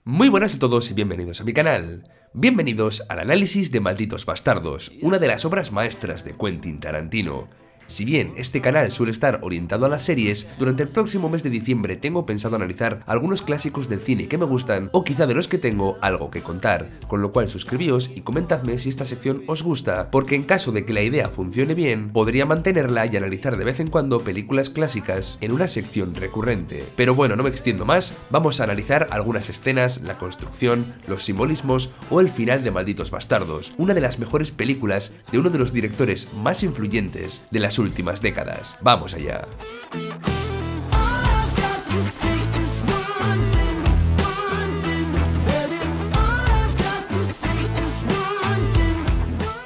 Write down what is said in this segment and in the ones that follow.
Muy buenas a todos y bienvenidos a mi canal. Bienvenidos al análisis de Malditos Bastardos, una de las obras maestras de Quentin Tarantino. Si bien este canal suele estar orientado a las series, durante el próximo mes de diciembre tengo pensado analizar algunos clásicos del cine que me gustan o quizá de los que tengo algo que contar, con lo cual suscribíos y comentadme si esta sección os gusta, porque en caso de que la idea funcione bien, podría mantenerla y analizar de vez en cuando películas clásicas en una sección recurrente. Pero bueno, no me extiendo más, vamos a analizar algunas escenas, la construcción, los simbolismos o el final de Malditos Bastardos, una de las mejores películas de uno de los directores más influyentes de las últimas décadas. ¡Vamos allá!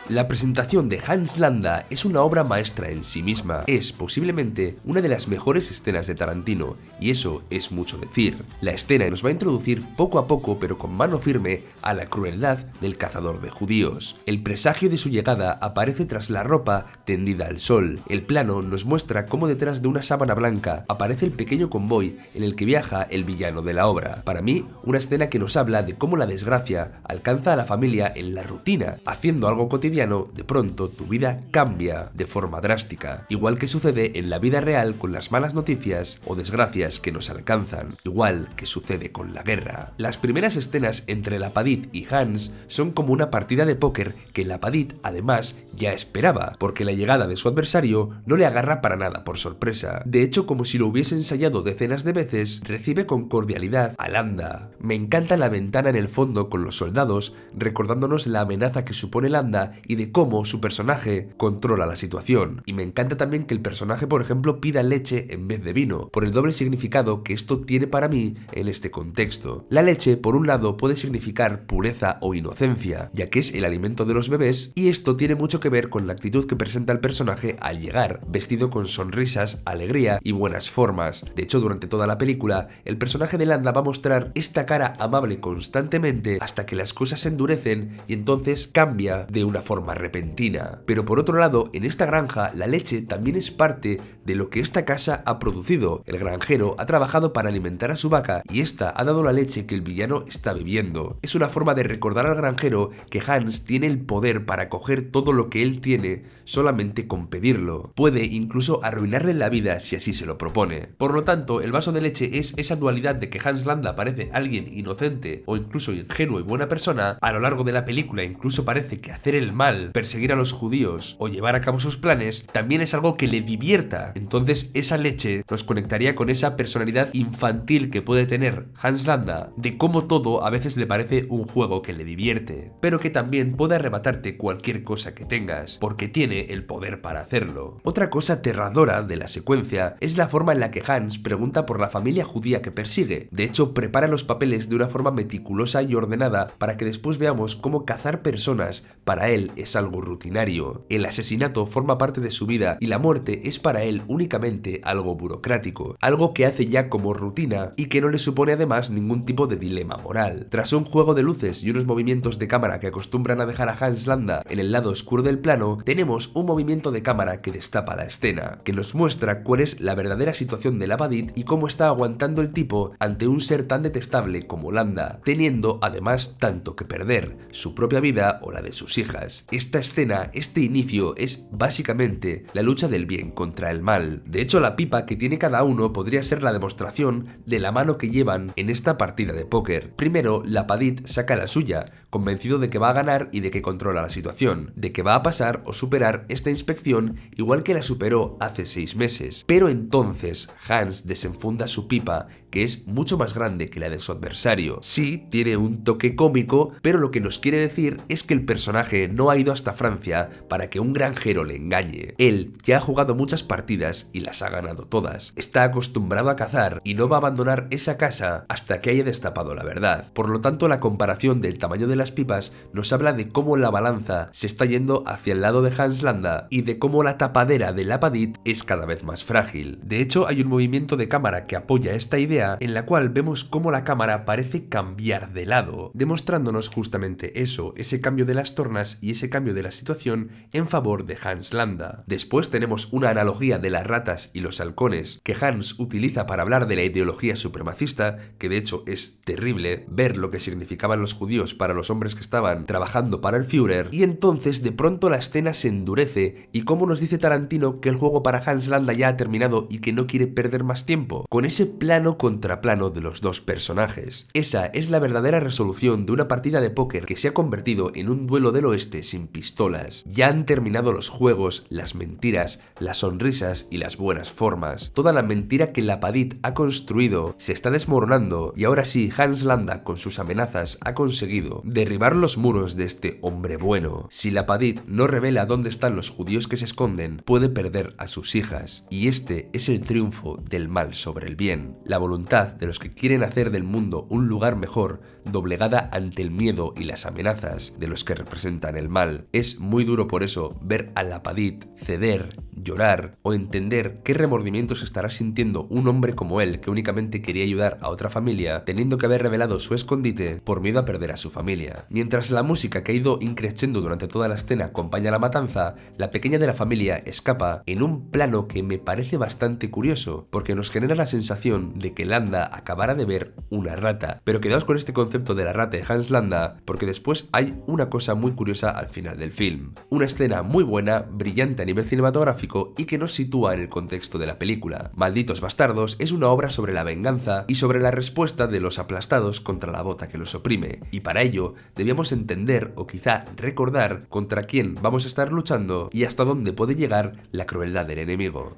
La presentación de Hans Landa es una obra maestra en sí misma, es posiblemente una de las mejores escenas de Tarantino, y eso es mucho decir. La escena nos va a introducir poco a poco pero con mano firme a la crueldad del cazador de judíos. El presagio de su llegada aparece tras la ropa tendida al sol. El plano nos muestra cómo detrás de una sábana blanca aparece el pequeño convoy en el que viaja el villano de la obra. Para mí, una escena que nos habla de cómo la desgracia alcanza a la familia en la rutina, haciendo algo cotidiano. De pronto tu vida cambia de forma drástica, igual que sucede en la vida real con las malas noticias o desgracias que nos alcanzan, igual que sucede con la guerra. Las primeras escenas entre Lapadit y Hans son como una partida de póker que Lapadit además ya esperaba, porque la llegada de su adversario no le agarra para nada por sorpresa. De hecho, como si lo hubiese ensayado decenas de veces, recibe con cordialidad a Landa. Me encanta la ventana en el fondo con los soldados, recordándonos la amenaza que supone Landa y de cómo su personaje controla la situación. Y me encanta también que el personaje, por ejemplo, pida leche en vez de vino, por el doble significado que esto tiene para mí en este contexto. La leche, por un lado, puede significar pureza o inocencia, ya que es el alimento de los bebés, y esto tiene mucho que ver con la actitud que presenta el personaje al llegar, vestido con sonrisas, alegría y buenas formas. De hecho, durante toda la película, el personaje de Landa va a mostrar esta cara amable constantemente hasta que las cosas se endurecen y entonces cambia de una forma repentina. Pero por otro lado, en esta granja la leche también es parte de lo que esta casa ha producido. El granjero ha trabajado para alimentar a su vaca y esta ha dado la leche que el villano está bebiendo. Es una forma de recordar al granjero que Hans tiene el poder para coger todo lo que él tiene solamente con pedirlo. Puede incluso arruinarle la vida si así se lo propone. Por lo tanto, el vaso de leche es esa dualidad de que Hans Landa parece alguien inocente o incluso ingenuo y buena persona. A lo largo de la película incluso parece que hacer el mal, perseguir a los judíos o llevar a cabo sus planes también es algo que le divierta. Entonces esa leche nos conectaría con esa personalidad infantil que puede tener Hans Landa, de cómo todo a veces le parece un juego que le divierte, pero que también puede arrebatarte cualquier cosa que tengas, porque tiene el poder para hacerlo. Otra cosa aterradora de la secuencia es la forma en la que Hans pregunta por la familia judía que persigue. De hecho, prepara los papeles de una forma meticulosa y ordenada para que después veamos cómo cazar personas para él es algo rutinario. El asesinato forma parte de su vida y la muerte es para él únicamente algo burocrático, algo que hace ya como rutina y que no le supone además ningún tipo de dilema moral. Tras un juego de luces y unos movimientos de cámara que acostumbran a dejar a Hans Landa en el lado oscuro del plano, tenemos un movimiento de cámara que destapa la escena, que nos muestra cuál es la verdadera situación de Lapadit y cómo está aguantando el tipo ante un ser tan detestable como Landa, teniendo además tanto que perder, su propia vida o la de sus hijas. Esta escena, este inicio, es básicamente la lucha del bien contra el mal. De hecho, la pipa que tiene cada uno podría ser la demostración de la mano que llevan en esta partida de póker. Primero, Lapadit saca la suya, convencido de que va a ganar y de que controla la situación, de que va a pasar o superar esta inspección igual que la superó hace 6 meses. Pero entonces, Hans desenfunda su pipa, que es mucho más grande que la de su adversario. Sí, tiene un toque cómico, pero lo que nos quiere decir es que el personaje no ha ido hasta Francia para que un granjero le engañe. Él ya ha jugado muchas partidas y las ha ganado todas. Está acostumbrado a cazar y no va a abandonar esa casa hasta que haya destapado la verdad. Por lo tanto, la comparación del tamaño de las pipas nos habla de cómo la balanza se está yendo hacia el lado de Hans Landa y de cómo la tapadera del Apadit es cada vez más frágil. De hecho, hay un movimiento de cámara que apoya esta idea en la cual vemos cómo la cámara parece cambiar de lado, demostrándonos justamente eso, ese cambio de las tornas y ese cambio de la situación en favor de Hans Landa. Después tenemos una analogía de las ratas y los halcones que Hans utiliza para hablar de la ideología supremacista, que de hecho es terrible ver lo que significaban los judíos para los hombres que estaban trabajando para el Führer, y entonces de pronto la escena se endurece y como nos dice Tarantino que el juego para Hans Landa ya ha terminado y que no quiere perder más tiempo, con ese plano contra plano de los dos personajes. Esa es la verdadera resolución de una partida de póker que se ha convertido en un duelo del oeste sin pistolas. Ya han terminado los juegos, las mentiras, las sonrisas y las buenas formas. Toda la mentira que el Apadit ha construido se está desmoronando y ahora sí Hans Landa con sus amenazas ha conseguido derribar los muros de este hombre bueno. Si el Apadit no revela dónde están los judíos que se esconden, puede perder a sus hijas, y este es el triunfo del mal sobre el bien. La voluntad de los que quieren hacer del mundo un lugar mejor, doblegada ante el miedo y las amenazas de los que representan el mal. Es muy duro por eso ver al Apadit ceder, llorar o entender qué remordimientos estará sintiendo un hombre como él que únicamente quería ayudar a otra familia, teniendo que haber revelado su escondite por miedo a perder a su familia. Mientras la música que ha ido increciendo durante toda la escena acompaña la matanza, la pequeña de la familia escapa en un plano que me parece bastante curioso, porque nos genera la sensación de que Landa acabará de ver una rata. Pero quedaos con este concepto de la rata de Hans Landa, porque después hay una cosa muy curiosa al final del film. Una escena muy buena, brillante a nivel cinematográfico y que nos sitúa en el contexto de la película. Malditos Bastardos es una obra sobre la venganza y sobre la respuesta de los aplastados contra la bota que los oprime, y para ello debíamos entender o quizá recordar contra quién vamos a estar luchando y hasta dónde puede llegar la crueldad del enemigo.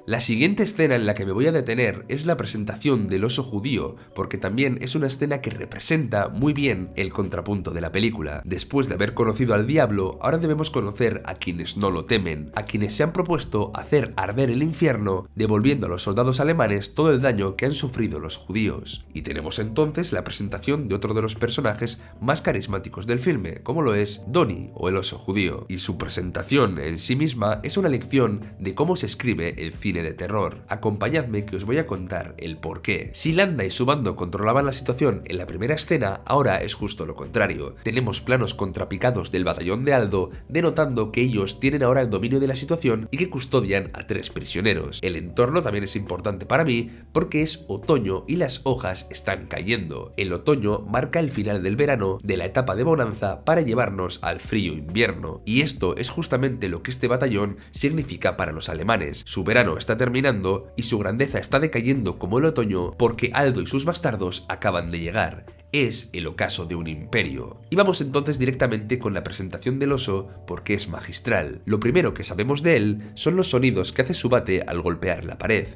La siguiente escena en la que me voy a detener es la presentación del oso judío, porque también es una escena que representa muy bien el contrapunto de la película. Después de haber conocido al diablo, ahora debemos conocer a quienes no lo temen, a quienes se han propuesto hacer arder el infierno, devolviendo a los soldados alemanes todo el daño que han sufrido los judíos. Y tenemos entonces la presentación de otro de los personajes más carismáticos del filme, como lo es Donnie o el oso judío. Y su presentación en sí misma es una lección de cómo se escribe el cine de terror. Acompañadme que os voy a contar el porqué. Si Landa y su bando controlaban la situación en la primera escena, ahora es justo lo contrario. Tenemos planos contrapicados del batallón de Aldo, denotando que ellos tienen ahora el dominio de la situación y que custodian a 3 prisioneros. El entorno también es importante para mí porque es otoño y las hojas están cayendo. El otoño marca el final del verano, de la etapa de bonanza, para llevarnos al frío invierno. Y esto es justamente lo que este batallón significa para los alemanes. Su verano está terminando y su grandeza está decayendo como el otoño porque Aldo y sus bastardos acaban de llegar. Es el ocaso de un imperio. Y vamos entonces directamente con la presentación del oso porque es magistral. Lo primero que sabemos de él son los sonidos que hace su bate al golpear la pared.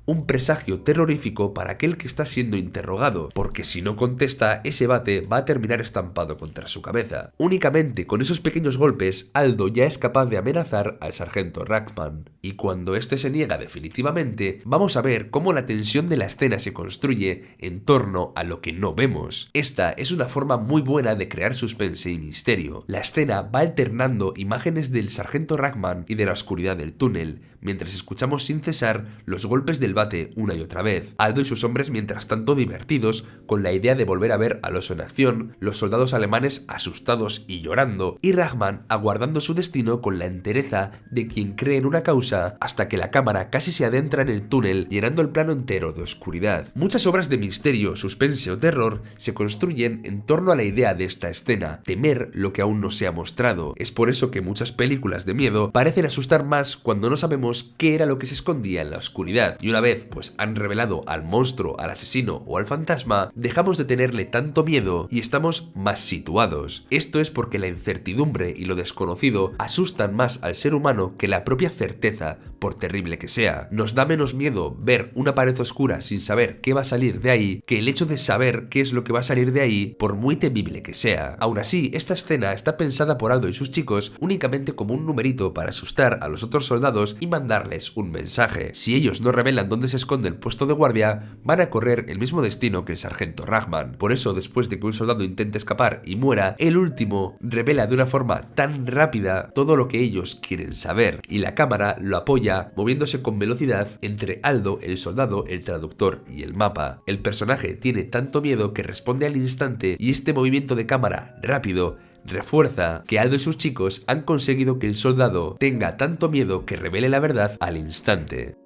Un presagio terrorífico para aquel que está siendo interrogado, porque si no contesta, ese bate va a terminar estampado contra su cabeza. Únicamente con esos pequeños golpes, Aldo ya es capaz de amenazar al sargento Rahman, y cuando este se niega definitivamente, vamos a ver cómo la tensión de la escena se construye en torno a lo que no vemos. Esta es una forma muy buena de crear suspense y misterio. La escena va alternando imágenes del sargento Rahman y de la oscuridad del túnel, mientras escuchamos sin cesar los golpes del bate una y otra vez. Aldo y sus hombres mientras tanto divertidos con la idea de volver a ver al oso en acción, los soldados alemanes asustados y llorando, y Rahman aguardando su destino con la entereza de quien cree en una causa, hasta que la cámara casi se adentra en el túnel llenando el plano entero de oscuridad. Muchas obras de misterio, suspense o terror se construyen en torno a la idea de esta escena, temer lo que aún no se ha mostrado. Es por eso que muchas películas de miedo parecen asustar más cuando no sabemos qué era lo que se escondía en la oscuridad, y una vez pues han revelado al monstruo, al asesino o al fantasma, dejamos de tenerle tanto miedo y estamos más situados. Esto es porque la incertidumbre y lo desconocido asustan más al ser humano que la propia certeza, por terrible que sea. Nos da menos miedo ver una pared oscura sin saber qué va a salir de ahí que el hecho de saber qué es lo que va a salir de ahí por muy temible que sea. Aún así, esta escena está pensada por Aldo y sus chicos únicamente como un numerito para asustar a los otros soldados y mandarles un mensaje. Si ellos no revelan dónde se esconde el puesto de guardia, van a correr el mismo destino que el sargento Rahman. Por eso, después de que un soldado intente escapar y muera, el último revela de una forma tan rápida todo lo que ellos quieren saber, y la cámara lo apoya moviéndose con velocidad entre Aldo, el soldado, el traductor y el mapa. El personaje tiene tanto miedo que responde al instante, y este movimiento de cámara rápido refuerza que Aldo y sus chicos han conseguido que el soldado tenga tanto miedo que revele la verdad al instante.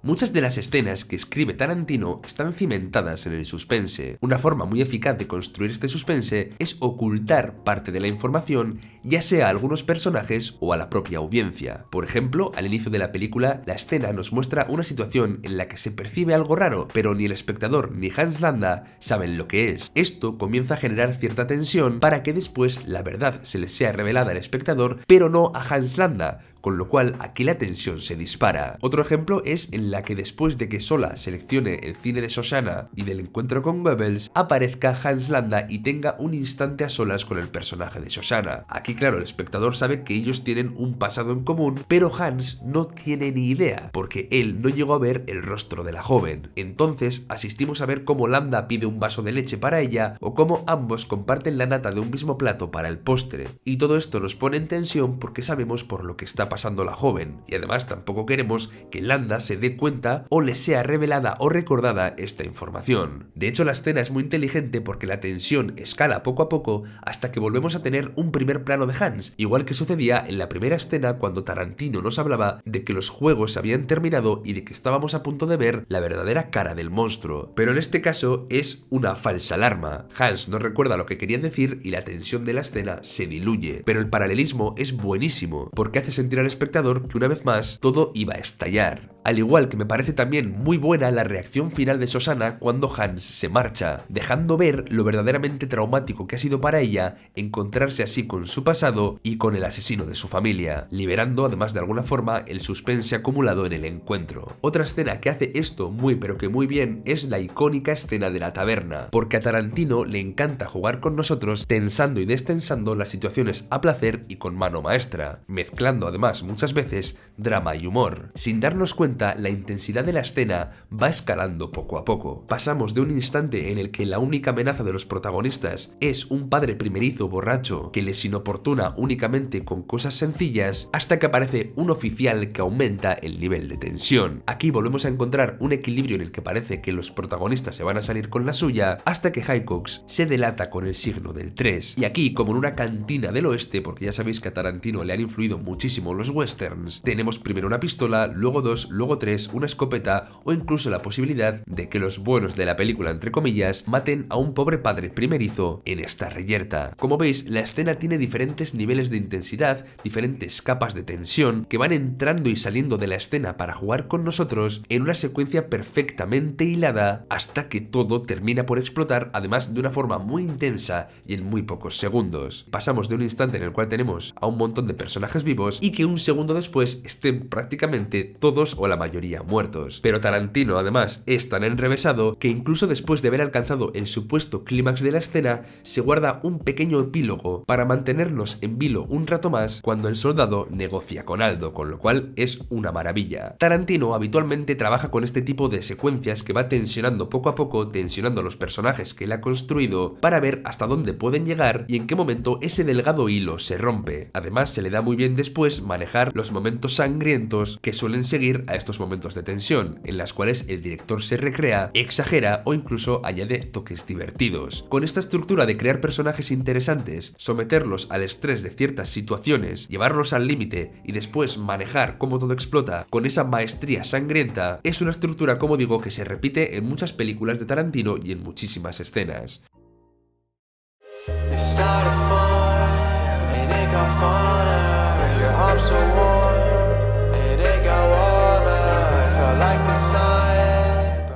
Muchas de las escenas que escribe Tarantino están cimentadas en el suspense. Una forma muy eficaz de construir este suspense es ocultar parte de la información, ya sea a algunos personajes o a la propia audiencia. Por ejemplo, al inicio de la película, la escena nos muestra una situación en la que se percibe algo raro, pero ni el espectador ni Hans Landa saben lo que es. Esto comienza a generar cierta tensión para que después la verdad se les sea revelada al espectador, pero no a Hans Landa, con lo cual aquí la tensión se dispara. Otro ejemplo es en la que después de que Sola seleccione el cine de Shosanna y del encuentro con Goebbels, aparezca Hans Landa y tenga un instante a solas con el personaje de Shosanna. Aquí claro, el espectador sabe que ellos tienen un pasado en común, pero Hans no tiene ni idea, porque él no llegó a ver el rostro de la joven. Entonces asistimos a ver cómo Landa pide un vaso de leche para ella, o cómo ambos comparten la nata de un mismo plato para el postre. Y todo esto nos pone en tensión porque sabemos por lo que está pasando la joven, y además tampoco queremos que Landa se dé cuenta o le sea revelada o recordada esta información. De hecho, la escena es muy inteligente porque la tensión escala poco a poco hasta que volvemos a tener un primer plano de Hans, igual que sucedía en la primera escena cuando Tarantino nos hablaba de que los juegos habían terminado y de que estábamos a punto de ver la verdadera cara del monstruo. Pero en este caso es una falsa alarma. Hans no recuerda lo que quería decir y la tensión de la escena se diluye, pero el paralelismo es buenísimo porque hace sentir al espectador que una vez más todo iba a estallar. Al igual que me parece también muy buena la reacción final de Shosanna cuando Hans se marcha, dejando ver lo verdaderamente traumático que ha sido para ella encontrarse así con su pasado y con el asesino de su familia, liberando además de alguna forma el suspense acumulado en el encuentro. Otra escena que hace esto muy pero que muy bien es la icónica escena de la taberna, porque a Tarantino le encanta jugar con nosotros tensando y destensando las situaciones a placer y con mano maestra, mezclando además muchas veces drama y humor. Sin darnos cuenta, la intensidad de la escena va escalando poco a poco. Pasamos de un instante en el que la única amenaza de los protagonistas es un padre primerizo borracho que les inoportuna únicamente con cosas sencillas, hasta que aparece un oficial que aumenta el nivel de tensión. Aquí volvemos a encontrar un equilibrio en el que parece que los protagonistas se van a salir con la suya, hasta que Highcox se delata con el signo del 3. Y aquí, como en una cantina del oeste, porque ya sabéis que a Tarantino le han influido muchísimo los westerns, tenemos primero una pistola, luego dos, luego 3, una escopeta o incluso la posibilidad de que los buenos de la película, entre comillas, maten a un pobre padre primerizo en esta reyerta. Como veis, la escena tiene diferentes niveles de intensidad, diferentes capas de tensión que van entrando y saliendo de la escena para jugar con nosotros en una secuencia perfectamente hilada hasta que todo termina por explotar, además de una forma muy intensa y en muy pocos segundos. Pasamos de un instante en el cual tenemos a un montón de personajes vivos y que un segundo después estén prácticamente todos o la mayoría muertos. Pero Tarantino además es tan enrevesado que incluso después de haber alcanzado el supuesto clímax de la escena, se guarda un pequeño epílogo para mantenernos en vilo un rato más cuando el soldado negocia con Aldo, con lo cual es una maravilla. Tarantino habitualmente trabaja con este tipo de secuencias que va tensionando poco a poco, tensionando los personajes que él ha construido para ver hasta dónde pueden llegar y en qué momento ese delgado hilo se rompe. Además, se le da muy bien después manejar los momentos sangrientos que suelen seguir a estos momentos de tensión, en las cuales el director se recrea, exagera o incluso añade toques divertidos. Con esta estructura de crear personajes interesantes, someterlos al estrés de ciertas situaciones, llevarlos al límite y después manejar cómo todo explota con esa maestría sangrienta, es una estructura, como digo, que se repite en muchas películas de Tarantino y en muchísimas escenas.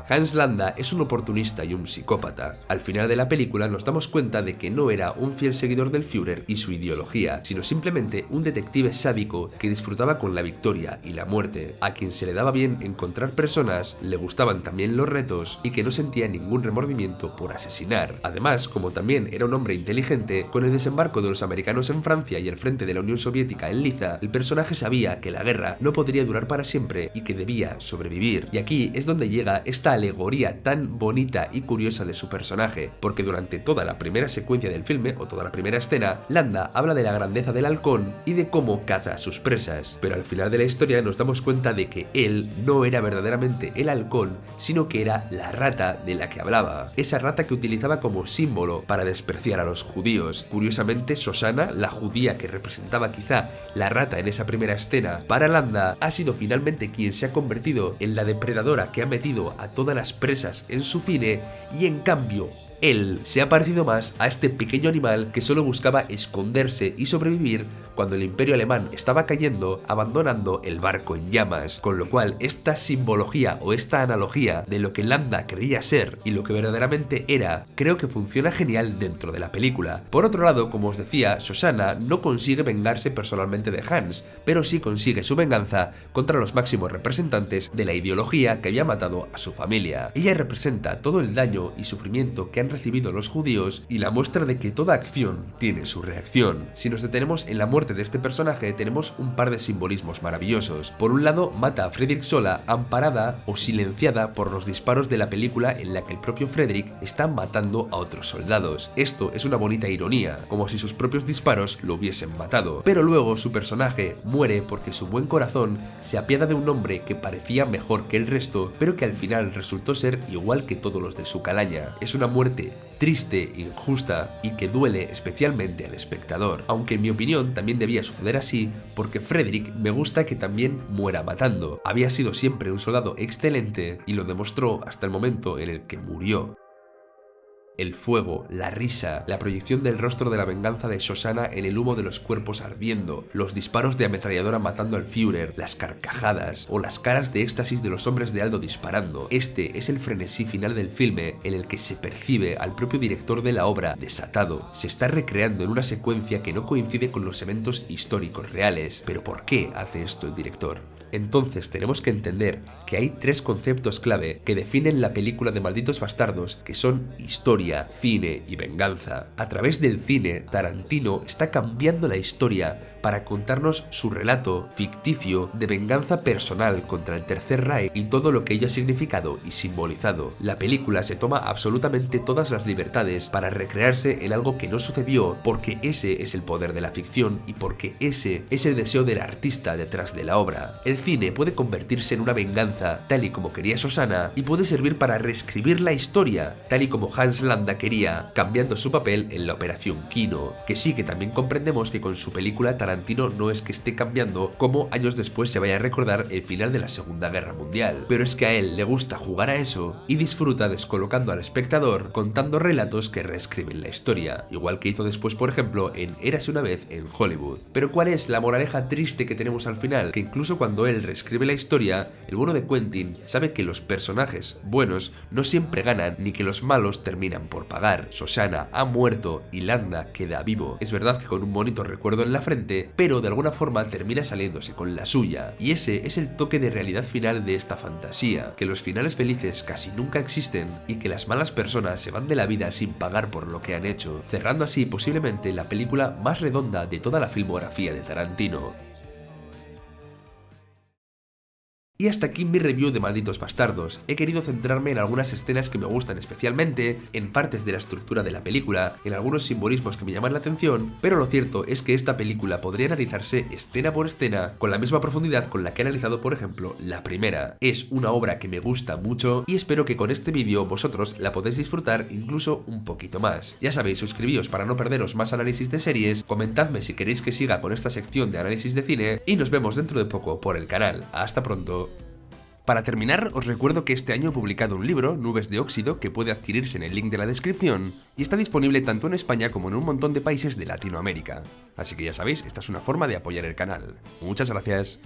Hans Landa es un oportunista y un psicópata. Al final de la película nos damos cuenta de que no era un fiel seguidor del Führer y su ideología, sino simplemente un detective sádico que disfrutaba con la victoria y la muerte, a quien se le daba bien encontrar personas, le gustaban también los retos y que no sentía ningún remordimiento por asesinar. Además, como también era un hombre inteligente, con el desembarco de los americanos en Francia y el frente de la Unión Soviética en Liza, el personaje sabía que la guerra no podría durar para siempre y que debía sobrevivir. Y aquí es donde llega esta alegoría tan bonita y curiosa de su personaje, porque durante toda la primera secuencia del filme, o toda la primera escena, Landa habla de la grandeza del halcón y de cómo caza a sus presas, pero al final de la historia nos damos cuenta de que él no era verdaderamente el halcón, sino que era la rata de la que hablaba, esa rata que utilizaba como símbolo para despreciar a los judíos. Curiosamente, Shosanna, la judía que representaba quizá la rata en esa primera escena, para Landa ha sido finalmente quien se ha convertido en la depredadora que ha metido a todas las presas en su cine, y en cambio él se ha parecido más a este pequeño animal que solo buscaba esconderse y sobrevivir cuando el imperio alemán estaba cayendo, abandonando el barco en llamas, con lo cual esta simbología o esta analogía de lo que Landa creía ser y lo que verdaderamente era, creo que funciona genial dentro de la película. Por otro lado, como os decía, Shosanna no consigue vengarse personalmente de Hans, pero sí consigue su venganza contra los máximos representantes de la ideología que había matado a su familia. Ella representa todo el daño y sufrimiento que han recibido los judíos y la muestra de que toda acción tiene su reacción. Si nos detenemos en la muerte de este personaje, tenemos un par de simbolismos maravillosos. Por un lado, mata a Frederick sola, amparada o silenciada por los disparos de la película en la que el propio Frederick está matando a otros soldados. Esto es una bonita ironía, como si sus propios disparos lo hubiesen matado. Pero luego su personaje muere porque su buen corazón se apiada de un hombre que parecía mejor que el resto, pero que al final resultó ser igual que todos los de su calaña. Es una muerte triste, injusta y que duele especialmente al espectador, aunque en mi opinión también debía suceder así, porque Frederick me gusta que también muera matando. Había sido siempre un soldado excelente y lo demostró hasta el momento en el que murió. El fuego, la risa, la proyección del rostro de la venganza de Shosanna en el humo de los cuerpos ardiendo, los disparos de ametralladora matando al Führer, las carcajadas o las caras de éxtasis de los hombres de Aldo disparando. Este es el frenesí final del filme en el que se percibe al propio director de la obra desatado. Se está recreando en una secuencia que no coincide con los eventos históricos reales. ¿Pero por qué hace esto el director? Entonces tenemos que entender que hay tres conceptos clave que definen la película de Malditos Bastardos, que son historia, cine y venganza. A través del cine, Tarantino está cambiando la historia para contarnos su relato ficticio de venganza personal contra el Tercer Reich y todo lo que ello ha significado y simbolizado. La película se toma absolutamente todas las libertades para recrearse en algo que no sucedió, porque ese es el poder de la ficción y porque ese es el deseo del artista detrás de la obra. El cine puede convertirse en una venganza, tal y como quería Shosanna, y puede servir para reescribir la historia, tal y como Hans Landa quería, cambiando su papel en la Operación Kino, que sí que también comprendemos que con su película Tarantino no es que esté cambiando como años después se vaya a recordar el final de la Segunda Guerra Mundial, pero es que a él le gusta jugar a eso y disfruta descolocando al espectador contando relatos que reescriben la historia, igual que hizo después por ejemplo en Érase una vez en Hollywood. Pero ¿cuál es la moraleja triste que tenemos al final? Que incluso cuando él reescribe la historia, el bueno de Quentin sabe que los personajes buenos no siempre ganan ni que los malos terminan por pagar. Shosanna ha muerto y Landa queda vivo. Es verdad que con un bonito recuerdo en la frente, pero de alguna forma termina saliéndose con la suya. Y ese es el toque de realidad final de esta fantasía, que los finales felices casi nunca existen y que las malas personas se van de la vida sin pagar por lo que han hecho, cerrando así posiblemente la película más redonda de toda la filmografía de Tarantino. Y hasta aquí mi review de Malditos Bastardos. He querido centrarme en algunas escenas que me gustan especialmente, en partes de la estructura de la película, en algunos simbolismos que me llaman la atención, pero lo cierto es que esta película podría analizarse escena por escena con la misma profundidad con la que he analizado por ejemplo la primera. Es una obra que me gusta mucho y espero que con este vídeo vosotros la podéis disfrutar incluso un poquito más. Ya sabéis, suscribíos para no perderos más análisis de series, comentadme si queréis que siga con esta sección de análisis de cine y nos vemos dentro de poco por el canal. Hasta pronto. Para terminar, os recuerdo que este año he publicado un libro, Nubes de Óxido, que puede adquirirse en el link de la descripción, y está disponible tanto en España como en un montón de países de Latinoamérica. Así que ya sabéis, esta es una forma de apoyar el canal. Muchas gracias.